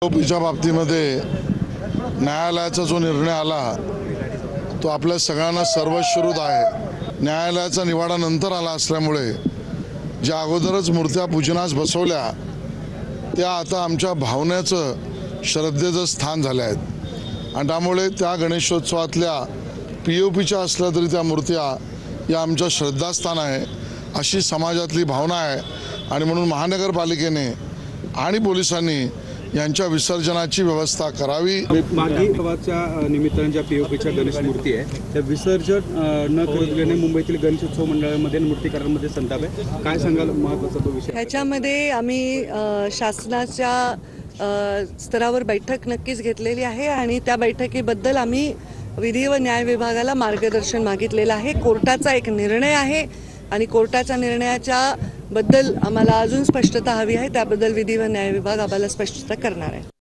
पीच्या बाबतीमध्ये न्यायालयाचा जो निर्णय आला तो आपल्या सगळ्यांना सर्वश्रुत आहे। न्यायालयाचा निवाडा नंतर आला असल्यामुळे ज्या अगोदरच मूर्त्या पूजनास बसवल्या त्या आता आमच्या भावनेचं श्रद्धेचं स्थान झाले आहेत आणि त्यामुळे त्या गणेशोत्सवातल्या पीओपीच्या असल्या तरी त्या मूर्त्या या आमच्या श्रद्धास्थान आहे अशी समाजातली भावना आहे आणि म्हणून महानगरपालिकेने आणि पोलिसांनी यांच्या विसर्जनाची व्यवस्था करावी। मागी गावाच्या निमित्ताने ज्या पीओपीच्या गणेश मूर्ती आहे त्या विसर्जन न करण्याने मुंबईतील गणेशोत्सव मंडळामध्ये मूर्तिकारांमध्ये संताप आहे, काय सांगाल महत्त्वाचा तो विषय? ह्याच्यामध्ये आम्ही शासनाच्या स्तरावर बैठक नक्कीच घेतलेली आहे आणि त्या बैठकीबद्दल आम्ही विधी व न्याय विभागाला मार्गदर्शन मागितलेलं आहे। कोर्टाचा एक निर्णय आहे आणि कोर्टाच्या निर्णयाच्या बद्दल आम्हाला अजून स्पष्टता हवी आहे, त्याबद्दल विधी व न्याय विभाग आम्हाला स्पष्टता करणार आहे।